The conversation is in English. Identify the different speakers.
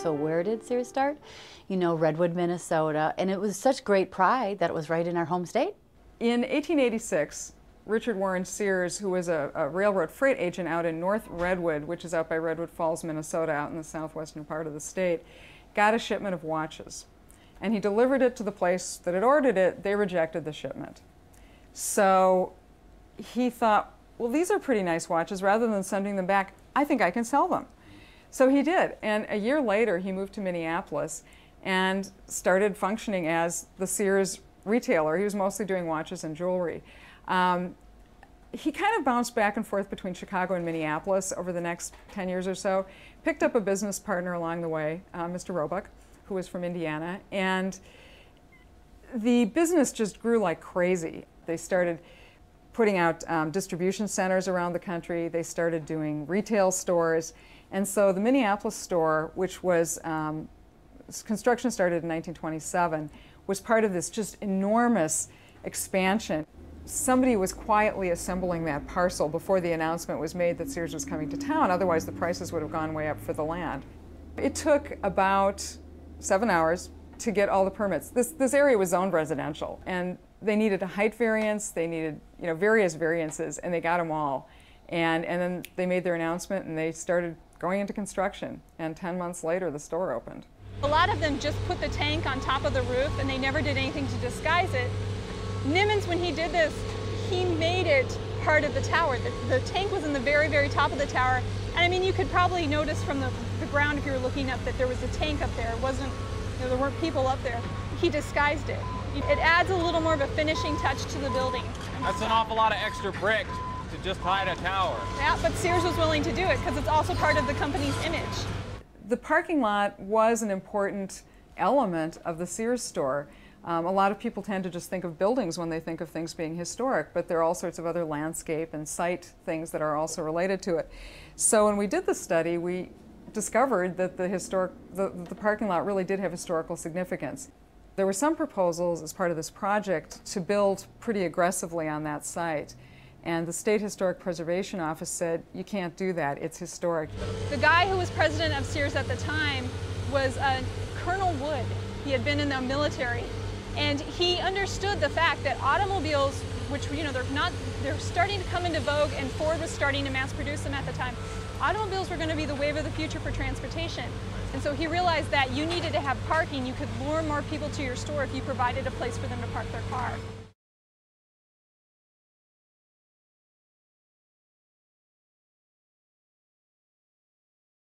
Speaker 1: So where did Sears start? You know, Redwood, Minnesota, and it was such great pride that it was right in our home state.
Speaker 2: In 1886, Richard Warren Sears, who was a railroad freight agent out in North Redwood, which is out by Redwood Falls, Minnesota, out in the southwestern part of the state, got a shipment of watches. And he delivered it to the place that had ordered it. They rejected the shipment. So he thought, well, these are pretty nice watches. Rather than sending them back, I think I can sell them. So he did. And a year later, he moved to Minneapolis and started functioning as the Sears retailer. He was mostly doing watches and jewelry. He kind of bounced back and forth between Chicago and Minneapolis over the next 10 years or so, picked up a business partner along the way, Mr. Roebuck, who was from Indiana, and the business just grew like crazy. They started putting out distribution centers around the country. They started doing retail stores. And so the Minneapolis store, which was, construction started in 1927, was part of this just enormous expansion. Somebody was quietly assembling that parcel before the announcement was made that Sears was coming to town, otherwise the prices would have gone way up for the land. It took about 7 hours to get all the permits. This area was zoned residential, and they needed a height variance, they needed various variances, and they got them all. And then they made their announcement and they started going into construction, and 10 months later the store opened.
Speaker 3: A lot of them just put the tank on top of the roof and they never did anything to disguise it. Nimmons, when he did this, he made it part of the tower. The tank was in the very, very top of the tower. And I mean, you could probably notice from the ground if you were looking up that there was a tank up there. It wasn't, there weren't people up there. He disguised it. It adds a little more of a finishing touch to the building.
Speaker 4: That's an awful lot of extra brick to just hide a tower.
Speaker 3: Yeah, but Sears was willing to do it because it's also part of the company's image.
Speaker 2: The parking lot was an important element of the Sears store. A lot of people tend to just think of buildings when they think of things being historic, but there are all sorts of other landscape and site things that are also related to it. So when we did the study, we discovered that the parking lot really did have historical significance. There were some proposals as part of this project to build pretty aggressively on that site. And the State Historic Preservation Office said, you can't do that, it's historic.
Speaker 3: The guy who was president of Sears at the time was Colonel Wood. He had been in the military. And he understood the fact that automobiles, which they're starting to come into vogue, and Ford was starting to mass produce them at the time. Automobiles were going to be the wave of the future for transportation. And so he realized that you needed to have parking. You could lure more people to your store if you provided a place for them to park their car.